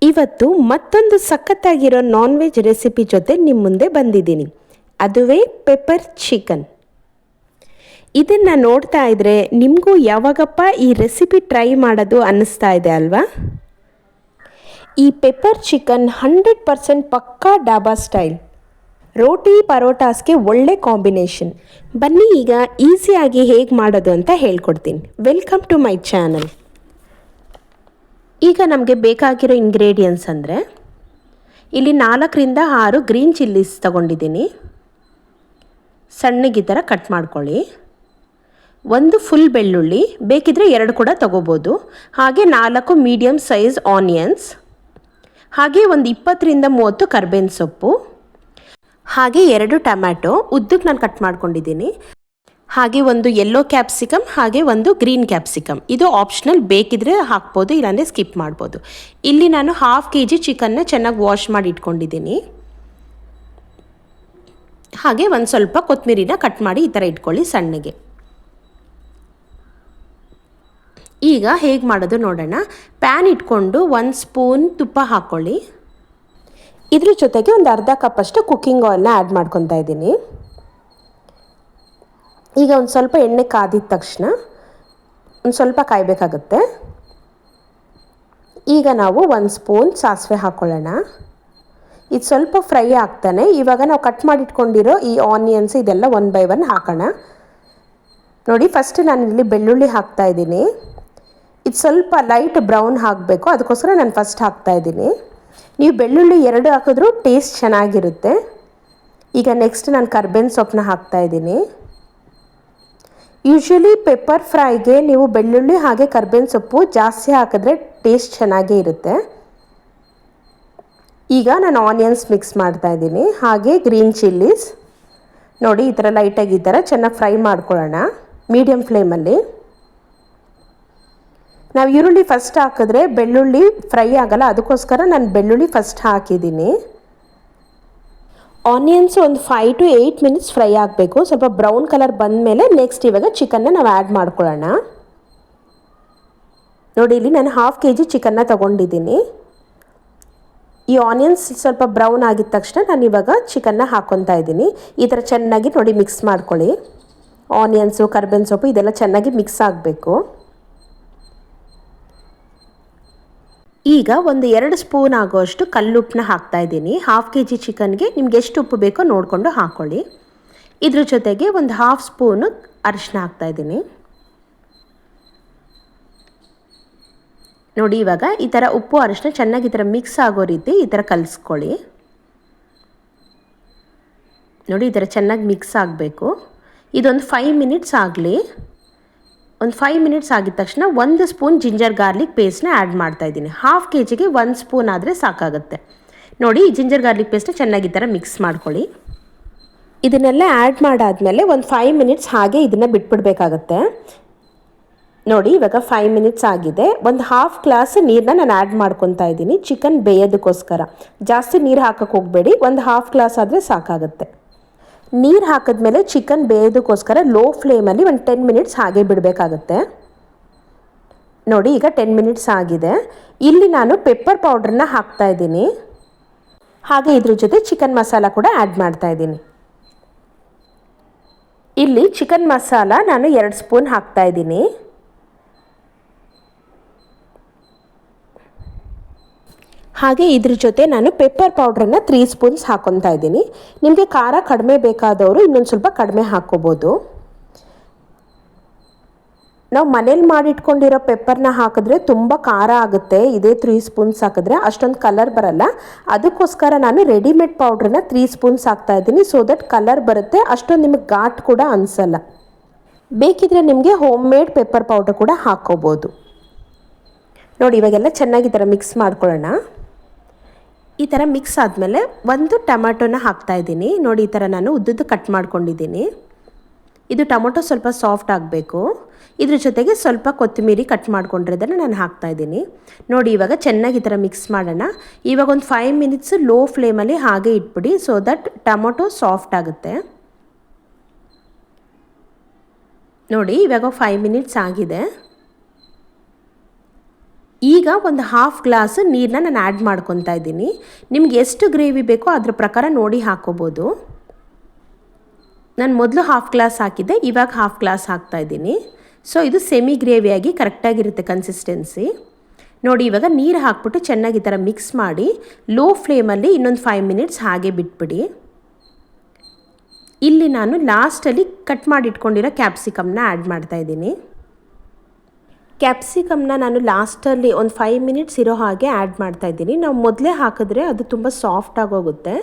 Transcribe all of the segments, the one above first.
ಇವತ್ತು ಮತ್ತೊಂದು ಸಖತ್ತಾಗಿರೋ non veg recipe ಜೊತೆ ನಿಮ್ಮ ಮುಂದೆ ಬಂದಿದ್ದೀನಿ. ಅದುವೇ ಪೆಪ್ಪರ್ ಚಿಕನ್. ಇದನ್ನು ನೋಡ್ತಾ ಇದ್ದರೆ ನಿಮಗೂ ಯಾವಾಗಪ್ಪ ಈ ರೆಸಿಪಿ ಟ್ರೈ ಮಾಡೋದು ಅನ್ನಿಸ್ತಾ ಇದೆ ಅಲ್ವಾ? ಈ ಪೆಪ್ಪರ್ ಚಿಕನ್ 100% ಪಕ್ಕಾ ಡಾಬಾ ಸ್ಟೈಲ್. ರೋಟಿ ಪರೋಟಾಸ್ಗೆ ಒಳ್ಳೆ ಕಾಂಬಿನೇಷನ್. ಬನ್ನಿ ಈಗ ಈಸಿಯಾಗಿ ಹೇಗೆ ಮಾಡೋದು ಅಂತ ಹೇಳ್ಕೊಡ್ತೀನಿ. Welcome to my channel. ಈಗ ನಮಗೆ ಬೇಕಾಗಿರೋ ಇಂಗ್ರೀಡಿಯೆಂಟ್ಸ್ ಅಂದರೆ ಇಲ್ಲಿ 4ರಿಂದ 6 ಗ್ರೀನ್ ಚಿಲ್ಲೀಸ್ ತೊಗೊಂಡಿದ್ದೀನಿ. ಸಣ್ಣಗೆ ಈ ಥರ ಕಟ್ ಮಾಡ್ಕೊಳ್ಳಿ. 1 ಫುಲ್ ಬೆಳ್ಳುಳ್ಳಿ, ಬೇಕಿದ್ರೆ 2 ಕೂಡ ತೊಗೋಬೋದು. ಹಾಗೆ 4 ಮೀಡಿಯಮ್ ಸೈಜ್ ಆನಿಯನ್ಸ್, ಹಾಗೆ ಒಂದು 20ರಿಂದ 30 ಕರ್ಬೇವಿನ ಸೊಪ್ಪು, ಹಾಗೆ 2 ಟೊಮ್ಯಾಟೊ ಉದ್ದಕ್ಕೆ ನಾನು ಕಟ್ ಮಾಡ್ಕೊಂಡಿದ್ದೀನಿ. ಹಾಗೆ ಒಂದು ಯೆಲ್ಲೋ ಕ್ಯಾಪ್ಸಿಕಮ್, ಹಾಗೆ ಒಂದು ಗ್ರೀನ್ ಕ್ಯಾಪ್ಸಿಕಮ್. ಇದು ಆಪ್ಷನಲ್, ಬೇಕಿದ್ರೆ ಹಾಕ್ಬೋದು, ಇಲ್ಲಾಂದರೆ ಸ್ಕಿಪ್ ಮಾಡ್ಬೋದು. ಇಲ್ಲಿ ನಾನು 1/2 kg ಚಿಕನ್ನ ಚೆನ್ನಾಗಿ ವಾಶ್ ಮಾಡಿ ಇಟ್ಕೊಂಡಿದ್ದೀನಿ. ಹಾಗೆ ಒಂದು ಸ್ವಲ್ಪ ಕೊತ್ತಂಬರಿನ ಕಟ್ ಮಾಡಿ ಈ ಥರ ಇಟ್ಕೊಳ್ಳಿ ಸಣ್ಣಗೆ. ಈಗ ಹೇಗೆ ಮಾಡೋದು ನೋಡೋಣ. ಪ್ಯಾನ್ ಇಟ್ಕೊಂಡು 1 ಸ್ಪೂನ್ ತುಪ್ಪ ಹಾಕ್ಕೊಳ್ಳಿ. ಇದ್ರ ಜೊತೆಗೆ ಒಂದು ಅರ್ಧ ಕಪ್ಪಷ್ಟು ಕುಕ್ಕಿಂಗ್ ಆಯಿಲ್ನ ಆ್ಯಡ್ ಮಾಡ್ಕೊತಾ ಇದ್ದೀನಿ. ಈಗ ಒಂದು ಸ್ವಲ್ಪ ಎಣ್ಣೆ ಕಾದಿದ ತಕ್ಷಣ ಒಂದು ಸ್ವಲ್ಪ ಕಾಯಬೇಕಾಗುತ್ತೆ. ಈಗ ನಾವು 1 ಸ್ಪೂನ್ ಸಾಸಿವೆ ಹಾಕ್ಕೊಳ್ಳೋಣ. ಇದು ಸ್ವಲ್ಪ ಫ್ರೈ ಆಗ್ತಾನೆ. ಇವಾಗ ನಾವು ಕಟ್ ಮಾಡಿಟ್ಕೊಂಡಿರೋ ಈ ಆನಿಯನ್ಸ್ ಇದೆಲ್ಲ 1 by 1 ಹಾಕೋಣ. ನೋಡಿ, ಫಸ್ಟ್ ನಾನು ಇಲ್ಲಿ ಬೆಳ್ಳುಳ್ಳಿ ಹಾಕ್ತಾ ಇದ್ದೀನಿ. ಇದು ಸ್ವಲ್ಪ ಲೈಟ್ ಬ್ರೌನ್ ಹಾಕಬೇಕು, ಅದಕ್ಕೋಸ್ಕರ ನಾನು ಫಸ್ಟ್ ಹಾಕ್ತಾ ಇದ್ದೀನಿ. ನೀವು ಬೆಳ್ಳುಳ್ಳಿ 2 ಹಾಕಿದ್ರೂ ಟೇಸ್ಟ್ ಚೆನ್ನಾಗಿರುತ್ತೆ. ಈಗ ನೆಕ್ಸ್ಟ್ ನಾನು ಕರ್ಬೇವಿನ ಸೊಪ್ಪನ್ನ ಹಾಕ್ತಾ ಇದ್ದೀನಿ. ಯೂಶ್ವಲಿ ಪೆಪ್ಪರ್ ಫ್ರೈಗೆ ನೀವು ಬೆಳ್ಳುಳ್ಳಿ ಹಾಗೆ ಕರ್ಬೇವಿನ ಸೊಪ್ಪು ಜಾಸ್ತಿ ಹಾಕಿದ್ರೆ ಟೇಸ್ಟ್ ಚೆನ್ನಾಗೇ ಇರುತ್ತೆ. ಈಗ ನಾನು ಆನಿಯನ್ಸ್ ಮಿಕ್ಸ್ ಮಾಡ್ತಾ ಇದ್ದೀನಿ. ಹಾಗೆ ಗ್ರೀನ್ ಚಿಲ್ಲೀಸ್ ನೋಡಿ, ಈ ಥರ ಲೈಟಾಗಿ ಈ ಥರ ಚೆನ್ನಾಗಿ ಫ್ರೈ ಮಾಡ್ಕೊಳ್ಳೋಣ ಮೀಡಿಯಮ್ ಫ್ಲೇಮಲ್ಲಿ. ನಾವು ಈರುಳ್ಳಿ ಫಸ್ಟ್ ಹಾಕಿದ್ರೆ ಬೆಳ್ಳುಳ್ಳಿ ಫ್ರೈ ಆಗಲ್ಲ, ಅದಕ್ಕೋಸ್ಕರ ನಾನು ಬೆಳ್ಳುಳ್ಳಿ ಫಸ್ಟ್ ಹಾಕಿದ್ದೀನಿ. ಆನಿಯನ್ಸ್ ಒಂದು 5 to 8 ಮಿನಿಟ್ಸ್ ಫ್ರೈ ಆಗಬೇಕು. ಸ್ವಲ್ಪ ಬ್ರೌನ್ ಕಲರ್ ಬಂದಮೇಲೆ ನೆಕ್ಸ್ಟ್ ಇವಾಗ ಚಿಕನ್ನ ನಾವು ಆ್ಯಡ್ ಮಾಡ್ಕೊಳ್ಳೋಣ. ನೋಡಿ, ಇಲ್ಲಿ ನಾನು 1/2 kg ಚಿಕನ್ನ ತೊಗೊಂಡಿದ್ದೀನಿ. ಈ ಆನಿಯನ್ಸ್ ಸ್ವಲ್ಪ ಬ್ರೌನ್ ಆಗಿದ ತಕ್ಷಣ ನಾನು ಇವಾಗ ಚಿಕನ್ನ ಹಾಕ್ಕೊತಾ ಇದ್ದೀನಿ. ಈ ಥರ ಚೆನ್ನಾಗಿ ನೋಡಿ ಮಿಕ್ಸ್ ಮಾಡ್ಕೊಳ್ಳಿ. ಆನಿಯನ್ಸು, ಕರ್ಬೇವಿನ ಸೊಪ್ಪು ಇದೆಲ್ಲ ಚೆನ್ನಾಗಿ ಮಿಕ್ಸ್ ಆಗಬೇಕು. ಈಗ ಒಂದು 2 ಸ್ಪೂನ್ ಆಗೋಷ್ಟು ಕಲ್ಲುಪ್ಪನ್ನ ಹಾಕ್ತಾ ಇದ್ದೀನಿ. 1/2 kg ಚಿಕನ್ಗೆ ನಿಮ್ಗೆ ಎಷ್ಟು ಉಪ್ಪು ಬೇಕೋ ನೋಡಿಕೊಂಡು ಹಾಕ್ಕೊಳ್ಳಿ. ಇದ್ರ ಜೊತೆಗೆ ಒಂದು 1/2 ಸ್ಪೂನು ಅರಿಶಿನ ಹಾಕ್ತಾ ಇದ್ದೀನಿ. ನೋಡಿ, ಇವಾಗ ಈ ಥರ ಉಪ್ಪು ಅರಿಶಿನ ಚೆನ್ನಾಗಿ ಈ ಥರ ಮಿಕ್ಸ್ ಆಗೋ ರೀತಿ ಈ ಥರ ಕಲಿಸ್ಕೊಳ್ಳಿ. ನೋಡಿ, ಈ ಥರ ಚೆನ್ನಾಗಿ ಮಿಕ್ಸ್ ಆಗಬೇಕು. ಇದೊಂದು 5 ಮಿನಿಟ್ಸ್ ಆಗಲಿ. ಒಂದು 5 ಮಿನಿಟ್ಸ್ ಆಗಿದ ತಕ್ಷಣ 1 ಸ್ಪೂನ್ ಜಿಂಜರ್ ಗಾರ್ಲಿಕ್ ಪೇಸ್ಟ್ನ ಆ್ಯಡ್ ಮಾಡ್ತಾ ಇದ್ದೀನಿ. 1/2 kgಗೆ 1 ಸ್ಪೂನ್ ಆದರೆ ಸಾಕಾಗುತ್ತೆ. ನೋಡಿ, ಈ ಜಿಂಜರ್ ಗಾರ್ಲಿಕ್ ಪೇಸ್ಟ್ನ ಚೆನ್ನಾಗಿ ಈ ಥರ ಮಿಕ್ಸ್ ಮಾಡ್ಕೊಳ್ಳಿ. ಇದನ್ನೆಲ್ಲ ಆ್ಯಡ್ ಮಾಡಾದಮೇಲೆ ಒಂದು 5 ಮಿನಿಟ್ಸ್ ಹಾಗೆ ಇದನ್ನು ಬಿಟ್ಬಿಡ್ಬೇಕಾಗತ್ತೆ. ನೋಡಿ, ಇವಾಗ 5 ಮಿನಿಟ್ಸ್ ಆಗಿದೆ. ಒಂದು 1/2 ಗ್ಲಾಸ್ ನೀರನ್ನ ನಾನು ಆ್ಯಡ್ ಮಾಡ್ಕೊತಾ ಇದ್ದೀನಿ ಚಿಕನ್ ಬೇಯೋದಕ್ಕೋಸ್ಕರ. ಜಾಸ್ತಿ ನೀರು ಹಾಕೋಕ್ಕೆ ಹೋಗಬೇಡಿ, ಒಂದು 1/2 ಗ್ಲಾಸ್ ಆದರೆ ಸಾಕಾಗುತ್ತೆ. ನೀರು ಹಾಕಿದ್ಮೇಲೆ ಚಿಕನ್ ಬೇಯೋದಕ್ಕೋಸ್ಕರ ಲೋ ಫ್ಲೇಮಲ್ಲಿ ಒಂದು 10 ಮಿನಿಟ್ಸ್ ಹಾಗೆ ಬಿಡಬೇಕಾಗುತ್ತೆ. ನೋಡಿ, ಈಗ 10 ಮಿನಿಟ್ಸ್ ಆಗಿದೆ. ಇಲ್ಲಿ ನಾನು ಪೆಪ್ಪರ್ ಪೌಡ್ರನ್ನ ಹಾಕ್ತಾ ಇದ್ದೀನಿ. ಹಾಗೆ ಇದ್ರ ಜೊತೆ ಚಿಕನ್ ಮಸಾಲ ಕೂಡ ಆ್ಯಡ್ ಮಾಡ್ತಾ ಇದ್ದೀನಿ. ಇಲ್ಲಿ ಚಿಕನ್ ಮಸಾಲ ನಾನು 2 ಸ್ಪೂನ್ ಹಾಕ್ತಾ ಇದ್ದೀನಿ. ಹಾಗೆ ಇದ್ರ ಜೊತೆ ನಾನು ಪೆಪ್ಪರ್ ಪೌಡ್ರನ್ನ 3 ಸ್ಪೂನ್ಸ್ ಹಾಕ್ಕೊತಾ ಇದ್ದೀನಿ. ನಿಮಗೆ ಖಾರ ಕಡಿಮೆ ಬೇಕಾದವರು ಇನ್ನೊಂದು ಸ್ವಲ್ಪ ಕಡಿಮೆ ಹಾಕ್ಕೋಬೋದು. ನಾವು ಮನೇಲಿ ಮಾಡಿಟ್ಕೊಂಡಿರೋ ಪೆಪ್ಪರ್ನ ಹಾಕಿದ್ರೆ ತುಂಬ ಖಾರ ಆಗುತ್ತೆ. ಇದೇ 3 ಸ್ಪೂನ್ಸ್ ಹಾಕಿದ್ರೆ ಅಷ್ಟೊಂದು ಕಲರ್ ಬರಲ್ಲ. ಅದಕ್ಕೋಸ್ಕರ ನಾನು ರೆಡಿಮೇಡ್ ಪೌಡ್ರನ್ನ 3 ಸ್ಪೂನ್ಸ್ ಹಾಕ್ತಾ ಇದ್ದೀನಿ. ಸೊ ದಟ್ ಕಲರ್ ಬರುತ್ತೆ, ಅಷ್ಟೊಂದು ನಿಮಗೆ ಘಾಟ್ ಕೂಡ ಅನಿಸಲ್ಲ. ಬೇಕಿದ್ರೆ ನಿಮಗೆ ಹೋಮ್ ಮೇಡ್ ಪೆಪ್ಪರ್ ಪೌಡ್ರ್ ಕೂಡ ಹಾಕ್ಕೋಬೋದು. ನೋಡಿ, ಇವಾಗೆಲ್ಲ ಚೆನ್ನಾಗಿ ಈ ಥರ ಮಿಕ್ಸ್ ಮಾಡ್ಕೊಳ್ಳೋಣ. ಈ ಥರ ಮಿಕ್ಸ್ ಆದಮೇಲೆ 1 ಟೊಮ್ಯಾಟೊನ ಹಾಕ್ತಾ ಇದ್ದೀನಿ. ನೋಡಿ, ಈ ಥರ ನಾನು ಉದ್ದುದ್ದು ಕಟ್ ಮಾಡ್ಕೊಂಡಿದ್ದೀನಿ. ಇದು ಟೊಮೊಟೊ ಸ್ವಲ್ಪ ಸಾಫ್ಟ್ ಆಗಬೇಕು. ಇದ್ರ ಜೊತೆಗೆ ಸ್ವಲ್ಪ ಕೊತ್ತಂಬರಿ ಕಟ್ ಮಾಡ್ಕೊಂಡಿರೋದನ್ನು ನಾನು ಹಾಕ್ತಾ ಇದ್ದೀನಿ. ನೋಡಿ, ಇವಾಗ ಚೆನ್ನಾಗಿ ಈ ಥರ ಮಿಕ್ಸ್ ಮಾಡೋಣ. ಇವಾಗ ಒಂದು 5 ಮಿನಿಟ್ಸ್ ಲೋ ಫ್ಲೇಮಲ್ಲಿ ಹಾಗೆ ಇಟ್ಬಿಡಿ, ಸೊ ದಟ್ ಟೊಮೊಟೊ ಸಾಫ್ಟ್ ಆಗುತ್ತೆ. ನೋಡಿ, ಇವಾಗ 5 ಮಿನಿಟ್ಸ್ ಆಗಿದೆ. ಈಗ ಒಂದು ಹಾಫ್ ಗ್ಲಾಸ್ ನೀರನ್ನ ನಾನು ಆ್ಯಡ್ ಮಾಡ್ಕೊತಾ ಇದ್ದೀನಿ. ನಿಮ್ಗೆ ಎಷ್ಟು ಗ್ರೇವಿ ಬೇಕೋ ಅದ್ರ ಪ್ರಕಾರ ನೋಡಿ ಹಾಕ್ಕೋಬೋದು. ನಾನು ಮೊದಲು ಹಾಫ್ ಗ್ಲಾಸ್ ಹಾಕಿದ್ದೆ, ಇವಾಗ ಹಾಫ್ ಗ್ಲಾಸ್ ಹಾಕ್ತಾಯಿದ್ದೀನಿ. ಸೊ ಇದು ಸೆಮಿ ಗ್ರೇವಿಯಾಗಿ ಕರೆಕ್ಟಾಗಿರುತ್ತೆ ಕನ್ಸಿಸ್ಟೆನ್ಸಿ. ನೋಡಿ ಇವಾಗ ನೀರು ಹಾಕ್ಬಿಟ್ಟು ಚೆನ್ನಾಗಿ ಈ ಥರ ಮಿಕ್ಸ್ ಮಾಡಿ ಲೋ ಫ್ಲೇಮಲ್ಲಿ ಇನ್ನೊಂದು 5 ಮಿನಿಟ್ಸ್ ಹಾಗೆ ಬಿಟ್ಬಿಡಿ. ಇಲ್ಲಿ ನಾನು ಲಾಸ್ಟಲ್ಲಿ ಕಟ್ ಮಾಡಿ ಇಟ್ಕೊಂಡಿರೋ ಕ್ಯಾಪ್ಸಿಕಮ್ನ ಆ್ಯಡ್ ಮಾಡ್ತಾಯಿದ್ದೀನಿ. ಕ್ಯಾಪ್ಸಿಕಮ್ನ ನಾನು ಲಾಸ್ಟಲ್ಲಿ ಒಂದು 5 ಮಿನಿಟ್ಸ್ ಇರೋ ಹಾಗೆ ಆ್ಯಡ್ ಮಾಡ್ತಾಯಿದ್ದೀನಿ. ನಾವು ಮೊದಲೇ ಹಾಕಿದ್ರೆ ಅದು ತುಂಬ ಸಾಫ್ಟ್ ಆಗೋಗುತ್ತೆ.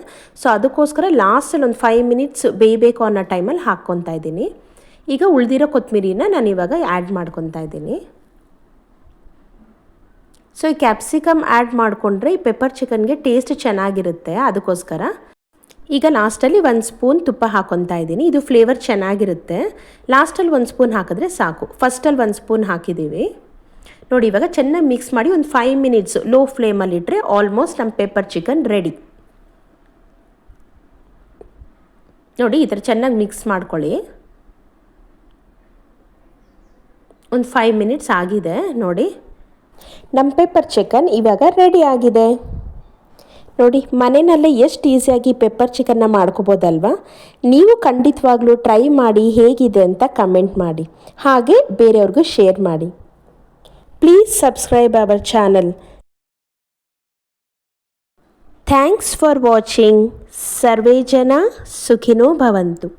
ಸೊ ಅದಕ್ಕೋಸ್ಕರ ಲಾಸ್ಟಲ್ಲಿ ಒಂದು 5 ಮಿನಿಟ್ಸ್ ಬೇಯಬೇಕು ಅನ್ನೋ ಟೈಮಲ್ಲಿ ಹಾಕ್ಕೊತಾ ಇದ್ದೀನಿ. ಈಗ ಉಳಿದಿರೋ ಕೊತ್ತಂಬರಿನ ನಾನು ಇವಾಗ ಆ್ಯಡ್ ಮಾಡ್ಕೊತಾ ಇದ್ದೀನಿ. ಸೊ ಈ ಕ್ಯಾಪ್ಸಿಕಮ್ ಆ್ಯಡ್ ಮಾಡಿಕೊಂಡ್ರೆ ಈ ಪೆಪ್ಪರ್ ಚಿಕನ್ಗೆ ಟೇಸ್ಟ್ ಚೆನ್ನಾಗಿರುತ್ತೆ, ಅದಕ್ಕೋಸ್ಕರ. ಈಗ ಲಾಸ್ಟಲ್ಲಿ 1 ಸ್ಪೂನ್ ತುಪ್ಪ ಹಾಕ್ಕೊತಾ ಇದ್ದೀನಿ. ಇದು ಫ್ಲೇವರ್ ಚೆನ್ನಾಗಿರುತ್ತೆ. ಲಾಸ್ಟಲ್ಲಿ 1 ಸ್ಪೂನ್ ಹಾಕಿದ್ರೆ ಸಾಕು. ಫಸ್ಟಲ್ಲಿ 1 ಸ್ಪೂನ್ ಹಾಕಿದ್ದೀವಿ. ನೋಡಿ ಇವಾಗ ಚೆನ್ನಾಗಿ ಮಿಕ್ಸ್ ಮಾಡಿ ಒಂದು 5 ಮಿನಿಟ್ಸ್ ಲೋ ಫ್ಲೇಮಲ್ಲಿಟ್ಟರೆ ಆಲ್ಮೋಸ್ಟ್ ನಮ್ಮ ಪೆಪ್ಪರ್ ಚಿಕನ್ ರೆಡಿ. ನೋಡಿ ಈ ಥರ ಚೆನ್ನಾಗಿ ಮಿಕ್ಸ್ ಮಾಡ್ಕೊಳ್ಳಿ. ಒಂದು 5 ಮಿನಿಟ್ಸ್ ಆಗಿದೆ ನೋಡಿ. ನಮ್ಮ ಪೆಪ್ಪರ್ ಚಿಕನ್ ಇವಾಗ ರೆಡಿ ಆಗಿದೆ. ನೋಡಿ ಮನೆಯಲ್ಲೇ ಎಷ್ಟು ಈಸಿಯಾಗಿ ಪೆಪ್ಪರ್ ಚಿಕನ್ನ ಮಾಡ್ಕೋಬೋದಲ್ವಾ. ನೀವು ಖಂಡಿತವಾಗ್ಲೂ ಟ್ರೈ ಮಾಡಿ ಹೇಗಿದೆ ಅಂತ ಕಮೆಂಟ್ ಮಾಡಿ, ಹಾಗೆ ಬೇರೆಯವ್ರಿಗೂ ಶೇರ್ ಮಾಡಿ. Please subscribe our channel. Thanks for watching. ಸರ್ವೇ ಜನ ಸುಖಿನೋ ಭವಂತು.